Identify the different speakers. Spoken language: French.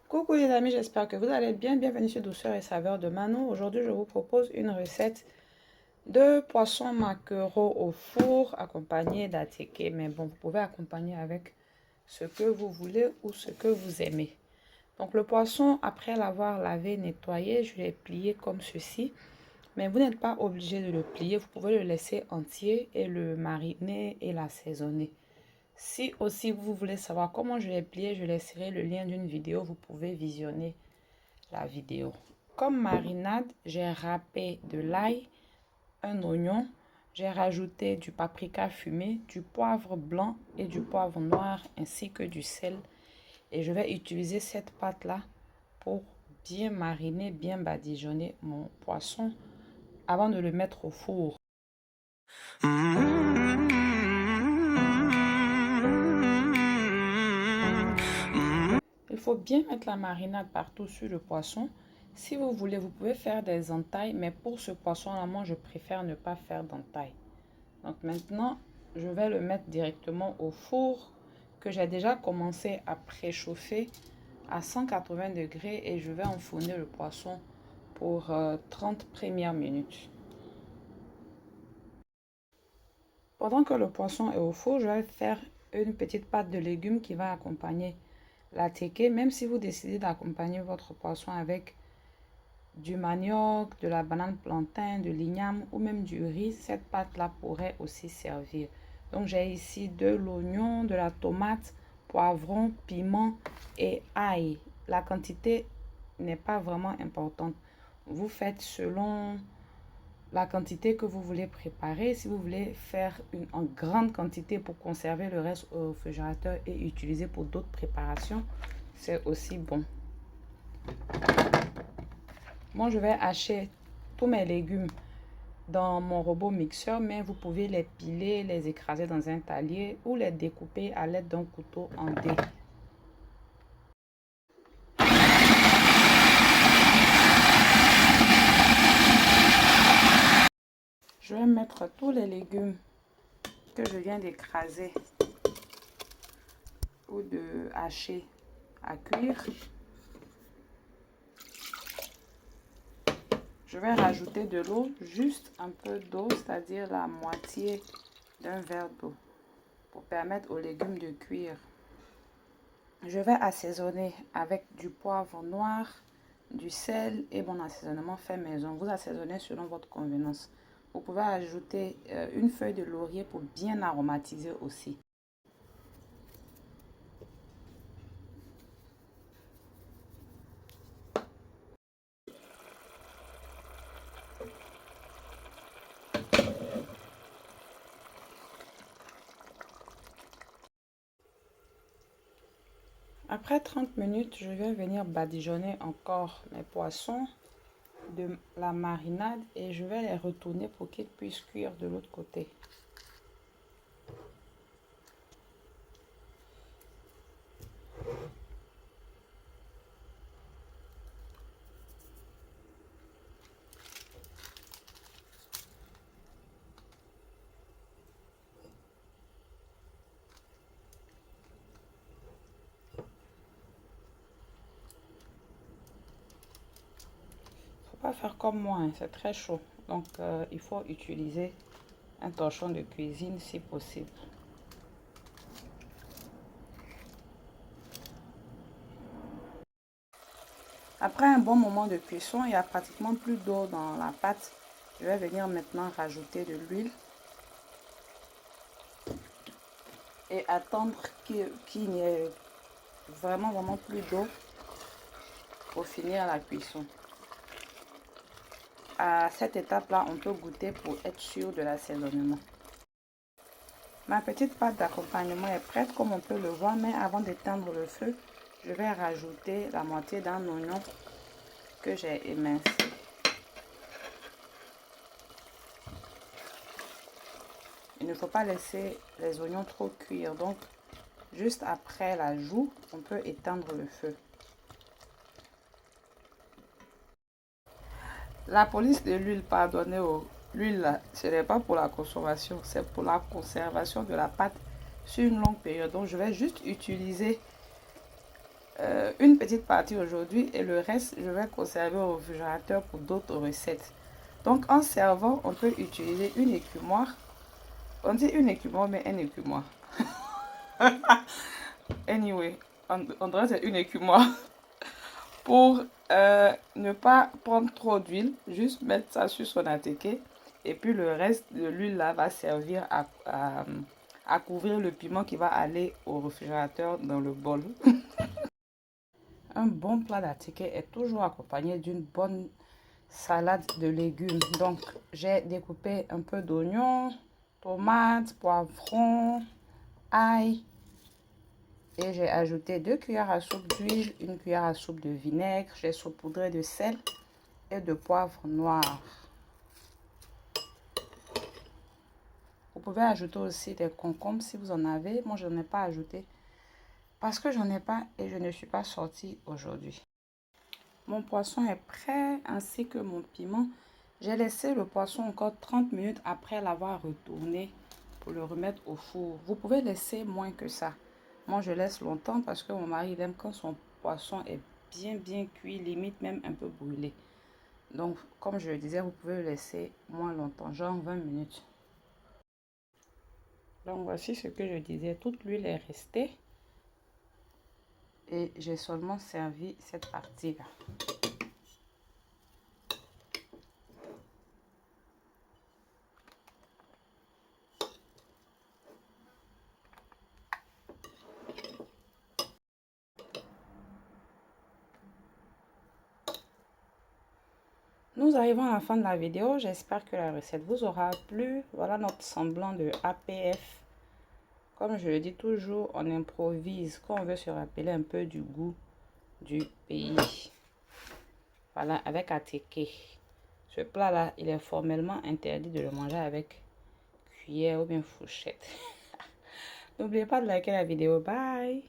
Speaker 1: Coucou les amis, j'espère que vous allez bien. Bienvenue sur Douceur et Saveur de Manon. Aujourd'hui, je vous propose une recette de poisson maquereau au four accompagné d'attiqué. Mais bon, vous pouvez accompagner avec ce que vous voulez ou ce que vous aimez. Donc le poisson, après l'avoir lavé, nettoyé, je l'ai plié comme ceci. Mais vous n'êtes pas obligé de le plier. Vous pouvez le laisser entier et le mariner et l'assaisonner. Si aussi vous voulez savoir comment je l'ai plié, je laisserai le lien d'une vidéo. Vous pouvez visionner la vidéo. Comme marinade, j'ai râpé de l'ail, un oignon, j'ai rajouté du paprika fumé, du poivre blanc et du poivre noir ainsi que du sel. Et je vais utiliser cette pâte-là pour bien mariner, bien badigeonner mon poisson avant de le mettre au four. Il faut bien mettre la marinade partout sur le poisson. Si vous voulez, vous pouvez faire des entailles, mais pour ce poisson-là, moi, je préfère ne pas faire d'entailles. Donc maintenant, je vais le mettre directement au four que j'ai déjà commencé à préchauffer à 180 degrés et je vais enfourner le poisson pour 30 premières minutes. Pendant que le poisson est au four, je vais faire une petite pâte de légumes qui va accompagner la teke. Même si vous décidez d'accompagner votre poisson avec du manioc, de la banane plantain, de l'igname ou même du riz, cette pâte-là pourrait aussi servir. Donc j'ai ici de l'oignon, de la tomate, poivron, piment et ail. La quantité n'est pas vraiment importante. Vous faites selon la quantité que vous voulez préparer. Si vous voulez faire en grande quantité pour conserver le reste au réfrigérateur et utiliser pour d'autres préparations, c'est aussi bon. Moi, je vais hacher tous mes légumes dans mon robot mixeur, mais vous pouvez les piler, les écraser dans un talier ou les découper à l'aide d'un couteau en dés. Je vais mettre tous les légumes que je viens d'écraser ou de hacher à cuire. Je vais rajouter de l'eau, juste un peu d'eau, c'est-à-dire la moitié d'un verre d'eau pour permettre aux légumes de cuire. Je vais assaisonner avec du poivre noir, du sel et mon assaisonnement fait maison. Vous assaisonnez selon votre convenance. Vous pouvez ajouter une feuille de laurier pour bien aromatiser aussi. Après 30 minutes, je vais venir badigeonner encore mes poissons de la marinade et je vais les retourner pour qu'ils puissent cuire de l'autre côté. Pas faire comme moi, hein, c'est très chaud. Donc, il faut utiliser un torchon de cuisine si possible. Après un bon moment de cuisson, il n'y a pratiquement plus d'eau dans la pâte. Je vais venir maintenant rajouter de l'huile et attendre qu'il n'y ait vraiment plus d'eau pour finir la cuisson. À cette étape-là, on peut goûter pour être sûr de l'assaisonnement. Ma petite pâte d'accompagnement est prête comme on peut le voir, mais avant d'éteindre le feu, je vais rajouter la moitié d'un oignon que j'ai émincé. Il ne faut pas laisser les oignons trop cuire, donc juste après l'ajout, on peut éteindre le feu. La police de l'huile, pardonnez, l'huile, ce n'est pas pour la consommation, c'est pour la conservation de la pâte sur une longue période. Donc je vais juste utiliser une petite partie aujourd'hui et le reste, je vais conserver au réfrigérateur pour d'autres recettes. Donc, en servant, on peut utiliser une écumoire. On dit une écumoire, mais un écumoire. Anyway, on dirait que c'est une écumoire. Pour ne pas prendre trop d'huile, juste mettre ça sur son attiqué. Et puis le reste de l'huile là va servir à couvrir le piment qui va aller au réfrigérateur dans le bol. Un bon plat d'attiqué est toujours accompagné d'une bonne salade de légumes. Donc j'ai découpé un peu d'oignons, tomates, poivrons, ail. Et j'ai ajouté 2 cuillères à soupe d'huile, 1 cuillère à soupe de vinaigre. J'ai saupoudré de sel et de poivre noir. Vous pouvez ajouter aussi des concombres si vous en avez. Moi, je n'en ai pas ajouté parce que j'en ai pas et je ne suis pas sortie aujourd'hui. Mon poisson est prêt ainsi que mon piment. J'ai laissé le poisson encore 30 minutes après l'avoir retourné pour le remettre au four. Vous pouvez laisser moins que ça. Moi, je laisse longtemps parce que mon mari il aime quand son poisson est bien cuit, limite même un peu brûlé. Donc, comme je le disais, vous pouvez le laisser moins longtemps, genre 20 minutes. Donc, voici ce que je disais. Toute l'huile est restée. Et j'ai seulement servi cette partie-là. Nous arrivons à la fin de la vidéo. J'espère que la recette vous aura plu. Voilà notre semblant de APF. Comme je le dis toujours, on improvise quand on veut se rappeler un peu du goût du pays. Voilà, avec attiqué. Ce plat-là, il est formellement interdit de le manger avec cuillère ou bien fourchette. N'oubliez pas de liker la vidéo. Bye!